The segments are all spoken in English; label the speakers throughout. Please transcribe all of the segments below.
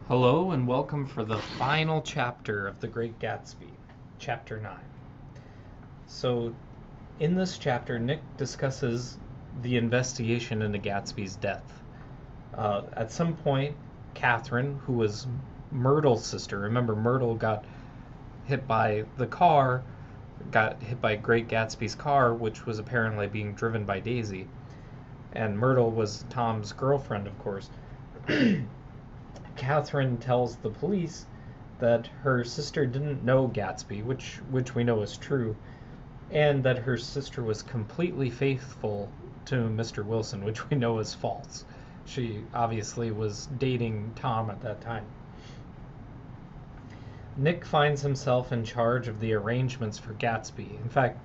Speaker 1: Hello and welcome for the final chapter of The Great Gatsby, Chapter 9. So, in this chapter, Nick discusses the investigation into Gatsby's death. At some point, Catherine, who was Myrtle's sister, remember Myrtle got hit by the car, got hit by Great Gatsby's car, which was apparently being driven by Daisy. And Myrtle was Tom's girlfriend, of course. Catherine tells the police that her sister didn't know Gatsby, which we know is true, and that her sister was completely faithful to Mr. Wilson, which we know is false. She obviously was dating Tom at that time. Nick finds himself in charge of the arrangements for Gatsby. In fact,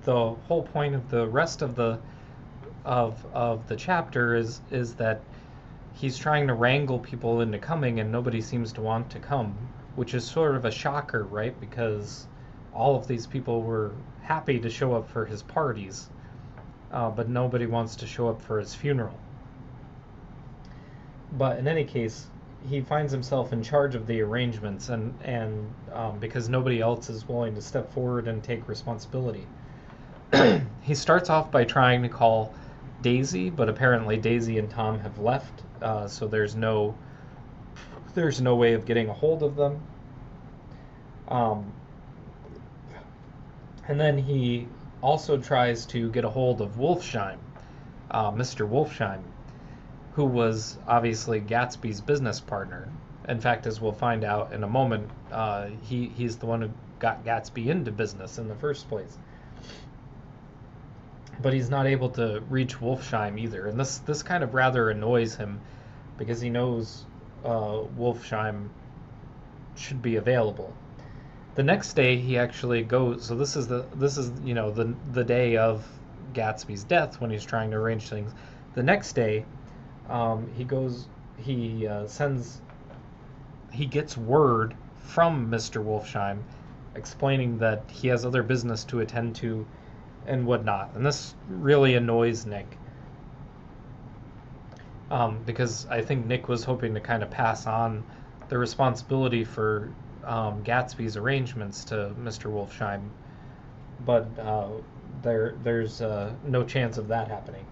Speaker 1: the whole point of the rest of the chapter is that he's trying to wrangle people into coming and nobody seems to want to come, which is sort of a shocker, right? Because all of these people were happy to show up for his parties, but nobody wants to show up for his funeral. But in any case, he finds himself in charge of the arrangements, and because nobody else is willing to step forward and take responsibility. He starts off by trying to call Daisy, but apparently Daisy and Tom have left, so there's no way of getting a hold of them. And then he also tries to get a hold of Wolfsheim, Mr. Wolfsheim, who was obviously Gatsby's business partner. In fact, as we'll find out in a moment, he's the one who got Gatsby into business in the first place. But he's not able to reach Wolfsheim either, and this kind of rather annoys him because he knows Wolfsheim should be available. The next day he actually goes. So this is the day of Gatsby's death when he's trying to arrange things. The next day, he goes. He gets word from Mr. Wolfsheim explaining that he has other business to attend to and whatnot. And this really annoys Nick. Because I think Nick was hoping to kind of pass on the responsibility for Gatsby's arrangements to Mr. Wolfsheim. But there's no chance of that happening.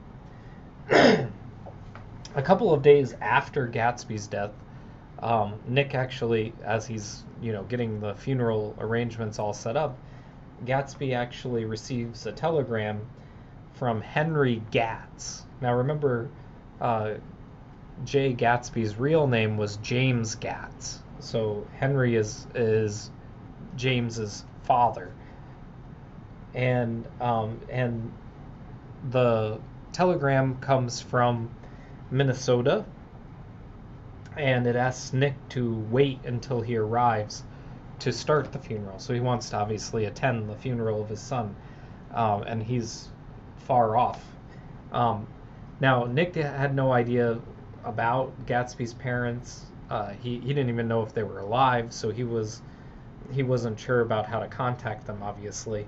Speaker 1: A couple of days after Gatsby's death, Nick actually, as he's getting the funeral arrangements all set up, Gatsby actually receives a telegram from Henry Gatz. Now remember, Jay Gatsby's real name was James Gatz, so Henry is James's father, and the telegram comes from Minnesota, and it asks Nick to wait until he arrives to start the funeral. So he wants to obviously attend the funeral of his son, and he's far off. Now, Nick had no idea about Gatsby's parents. He didn't even know if they were alive, so he wasn't sure about how to contact them, obviously.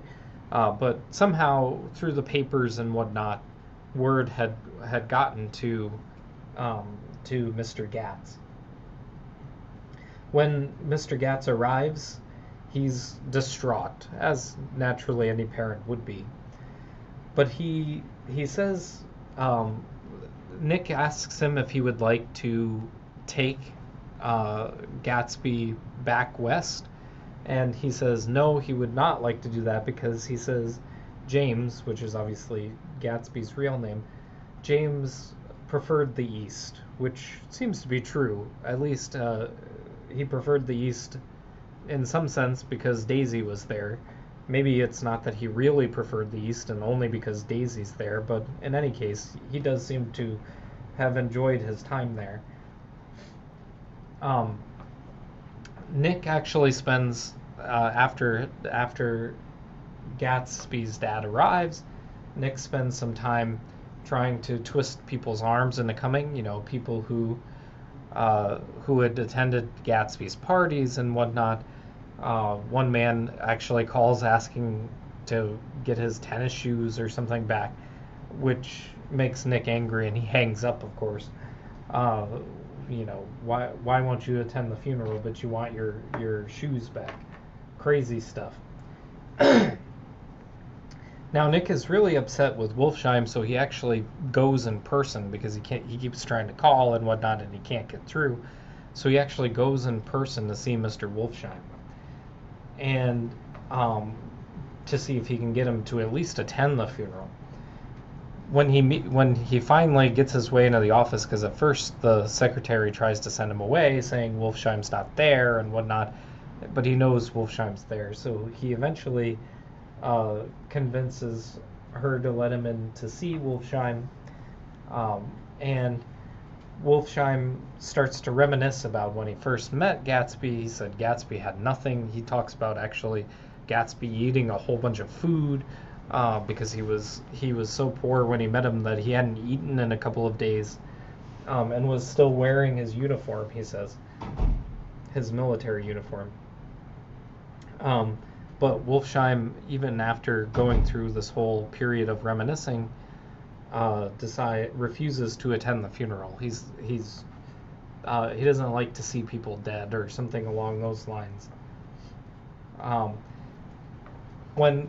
Speaker 1: But somehow, through the papers and whatnot, word had gotten to Mr. Gatz. When Mr. Gatz arrives, he's distraught, as naturally any parent would be. But he says, Nick asks him if he would like to take Gatsby back west, and he says no, he would not like to do that because he says James, which is obviously Gatsby's real name, James preferred the East, which seems to be true. At least he preferred the East in some sense because Daisy was there. Maybe it's not that he really preferred the East and only because Daisy's there, but in any case, he does seem to have enjoyed his time there. Nick actually spends, after Gatsby's dad arrives, Nick spends some time trying to twist people's arms into coming, people who had attended Gatsby's parties and whatnot. One man actually calls asking to get his tennis shoes or something back, which makes Nick angry, and he hangs up, of course. why won't you attend the funeral, but you want your shoes back? Crazy stuff. Now Nick is really upset with Wolfsheim, so he actually goes in person because he keeps trying to call and whatnot, and he can't get through. So he actually goes in person to see Mr. Wolfsheim, and um, to see if he can get him to at least attend the funeral. When he finally gets his way into the office, because at first the secretary tries to send him away, saying Wolfsheim's not there and whatnot, but he knows Wolfsheim's there, so he eventually convinces her to let him in to see Wolfsheim, and Wolfsheim starts to reminisce about when he first met Gatsby. He said Gatsby had nothing. He talks about actually Gatsby eating a whole bunch of food because he was so poor when he met him that he hadn't eaten in a couple of days, and was still wearing his uniform. He says his military uniform. But Wolfsheim, even after going through this whole period of reminiscing, refuses to attend the funeral. He doesn't like to see people dead or something along those lines. When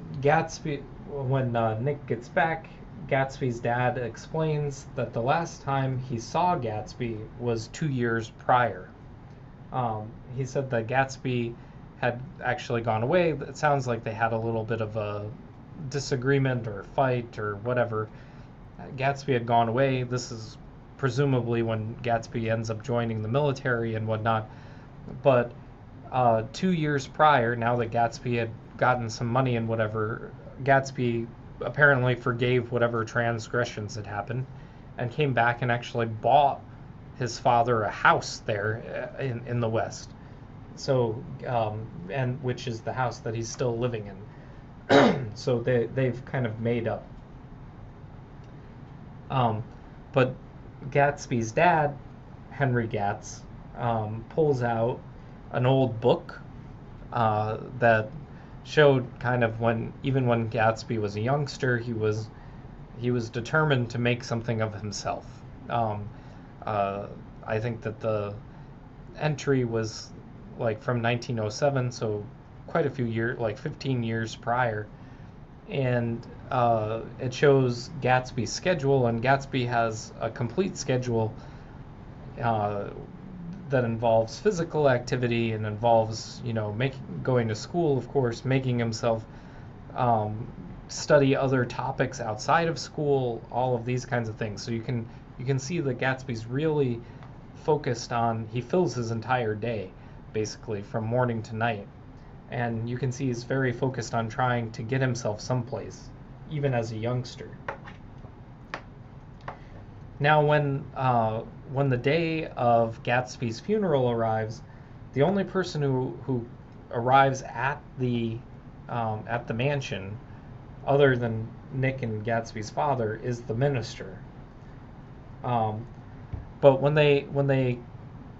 Speaker 1: Nick gets back, Gatsby's dad explains that the last time he saw Gatsby was 2 years prior. He said that Gatsby had actually gone away. It sounds like they had a little bit of a disagreement or fight or whatever. Gatsby had gone away. This is presumably when Gatsby ends up joining the military and whatnot. But 2 years prior, now that Gatsby had gotten some money and whatever, Gatsby apparently forgave whatever transgressions had happened and came back and actually bought his father a house there in the West. So, and which is the house that he's still living in. So they've kind of made up. But Gatsby's dad, Henry Gatz, pulls out an old book that showed kind of even when Gatsby was a youngster, he was determined to make something of himself. I think that the entry was like from 1907, so quite a few years, like 15 years prior, and it shows Gatsby's schedule, and Gatsby has a complete schedule that involves physical activity and involves, going to school, of course, making himself study other topics outside of school, all of these kinds of things. So you can see that Gatsby's really focused on, he fills his entire day basically from morning to night, and you can see he's very focused on trying to get himself someplace, even as a youngster. Now, when the day of Gatsby's funeral arrives, the only person who arrives at the mansion, other than Nick and Gatsby's father, is the minister. But when they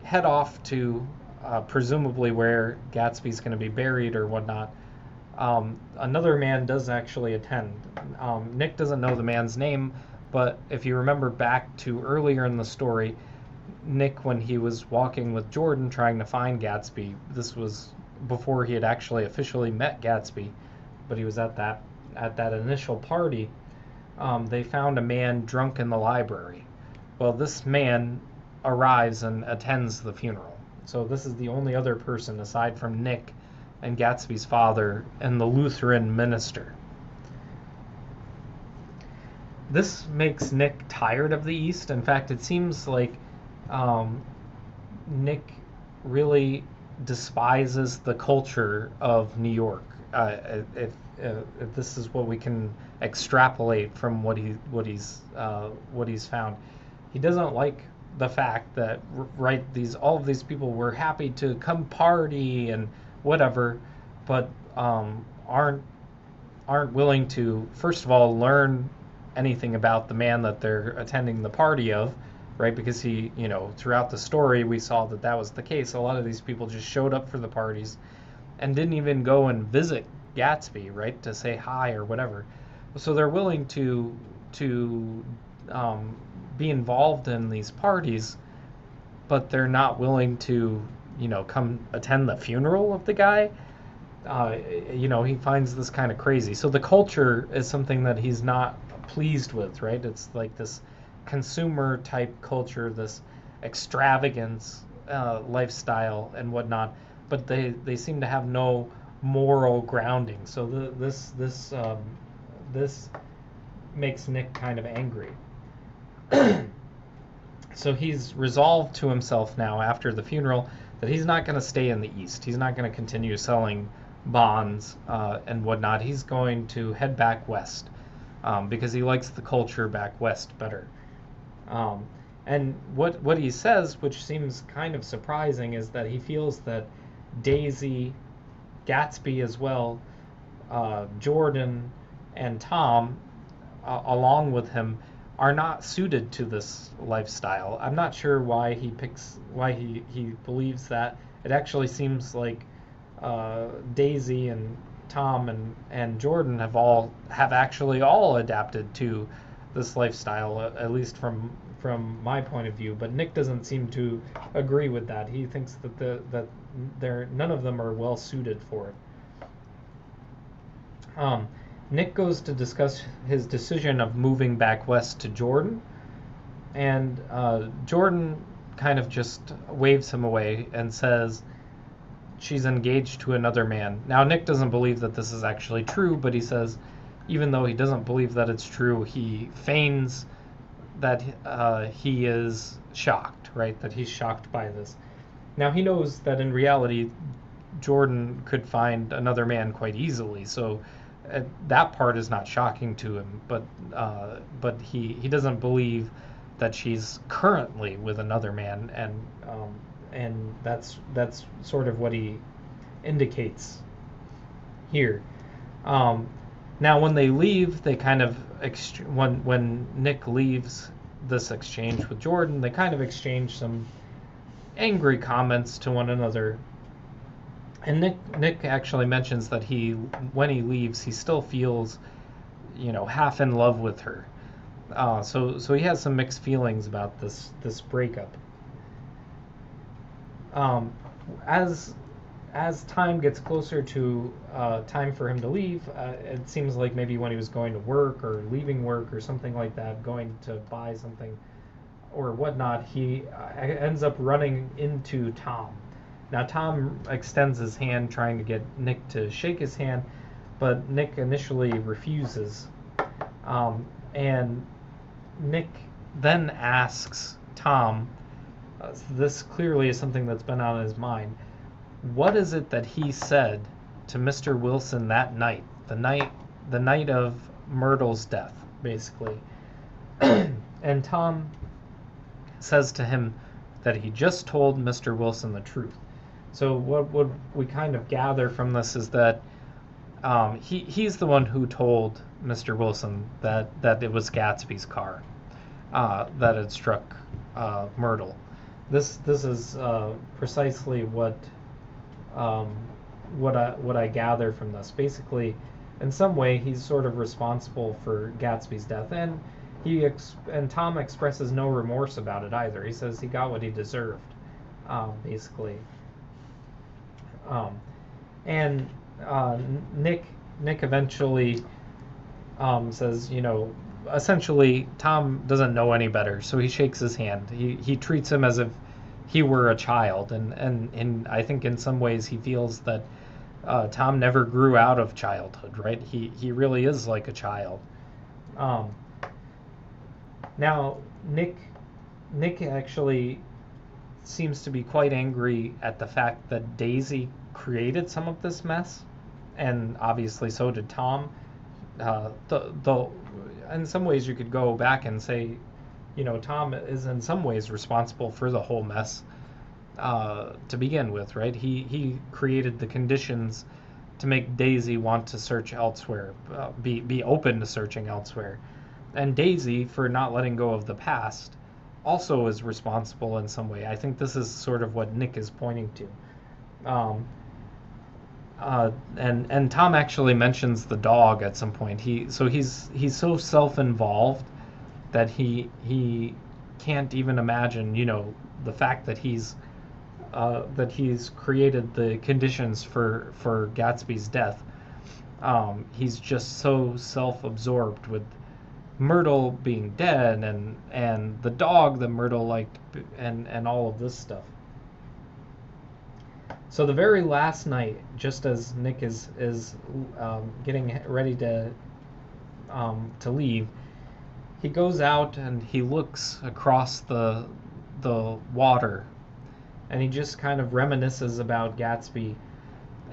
Speaker 1: head off to presumably where Gatsby's going to be buried or whatnot, another man does actually attend. Nick doesn't know the man's name, but if you remember back to earlier in the story, Nick, when he was walking with Jordan trying to find Gatsby, this was before he had actually officially met Gatsby, but he was at that initial party, they found a man drunk in the library. Well, this man arrives and attends the funeral. So this is the only other person aside from Nick and Gatsby's father and the Lutheran minister. This makes Nick tired of the East. In fact, it seems like Nick really despises the culture of New York. If this is what we can extrapolate from what he's found, he doesn't like the fact that all of these people were happy to come party and whatever, but aren't willing to, first of all, learn anything about the man that they're attending the party of, right? Because he, throughout the story we saw that was the case. A lot of these people just showed up for the parties and didn't even go and visit Gatsby, right, to say hi or whatever. So they're willing to be involved in these parties, but they're not willing to, come attend the funeral of the guy. uh, he finds this kind of crazy. So the culture is something that he's not pleased with, right? It's like this consumer type culture, this extravagance lifestyle and whatnot, but they seem to have no moral grounding. So this makes Nick kind of angry. So he's resolved to himself now after the funeral that he's not going to stay in the East. He's not going to continue selling bonds and whatnot. He's going to head back west because he likes the culture back west better. Um, and what he says, which seems kind of surprising, is that he feels that Daisy, Gatsby as well, Jordan, and Tom, along with him, are not suited to this lifestyle. I'm not sure why he believes that. It actually seems like Daisy and Tom and Jordan have actually all adapted to this lifestyle, at least from my point of view. But Nick doesn't seem to agree with that. He thinks that none of them are well suited for it. Nick goes to discuss his decision of moving back west to Jordan, and Jordan kind of just waves him away and says she's engaged to another man. Now, Nick doesn't believe that this is actually true, but he says even though he doesn't believe that it's true, he feigns that he is shocked, right? That he's shocked by this. Now, he knows that in reality, Jordan could find another man quite easily, so that part is not shocking to him, but he doesn't believe that she's currently with another man, and that's sort of what he indicates here. Now, when they leave, they kind of when Nick leaves this exchange with Jordan, they kind of exchange some angry comments to one another. And Nick actually mentions that when he leaves, he still feels, half in love with her. So he has some mixed feelings about this breakup. As time gets closer to time for him to leave, it seems like maybe when he was going to work or leaving work or something like that, going to buy something or whatnot, he ends up running into Tom. Now, Tom extends his hand trying to get Nick to shake his hand, but Nick initially refuses. And Nick then asks Tom, this clearly is something that's been on his mind, what is it that he said to Mr. Wilson that night, the night of Myrtle's death, basically. And Tom says to him that he just told Mr. Wilson the truth. So what we kind of gather from this is that he's the one who told Mr. Wilson that it was Gatsby's car that had struck Myrtle. This is precisely what I gather from this. Basically, in some way, he's sort of responsible for Gatsby's death, and Tom expresses no remorse about it either. He says he got what he deserved, basically. And Nick eventually says, essentially Tom doesn't know any better, so he shakes his hand. He treats him as if he were a child, and I think in some ways he feels that Tom never grew out of childhood, right? He really is like a child. Now Nick actually seems to be quite angry at the fact that Daisy created some of this mess, and obviously so did Tom. Though in some ways you could go back and say, Tom is in some ways responsible for the whole mess to begin with, right? He created the conditions to make Daisy want to search elsewhere, be open to searching elsewhere, and Daisy, for not letting go of the past, also is responsible in some way. I think this is sort of what Nick is pointing to. And Tom actually mentions the dog at some point. He's so self-involved that he can't even imagine, the fact that he's created the conditions for Gatsby's death. He's just so self-absorbed with Myrtle being dead and the dog that Myrtle liked and all of this stuff. So the very last night, just as Nick is getting ready to leave, he goes out and he looks across the water, and he just kind of reminisces about Gatsby,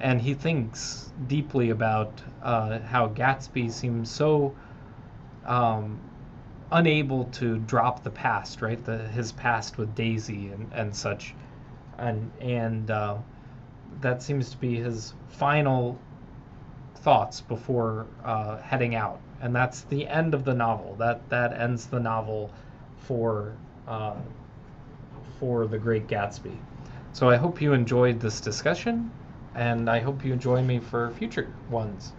Speaker 1: and he thinks deeply about how Gatsby seems so unable to drop the past, right? His past with Daisy and such, and that seems to be his final thoughts before heading out, and that's the end of the novel. That ends the novel for The Great Gatsby. So I hope you enjoyed this discussion, and I hope you join me for future ones.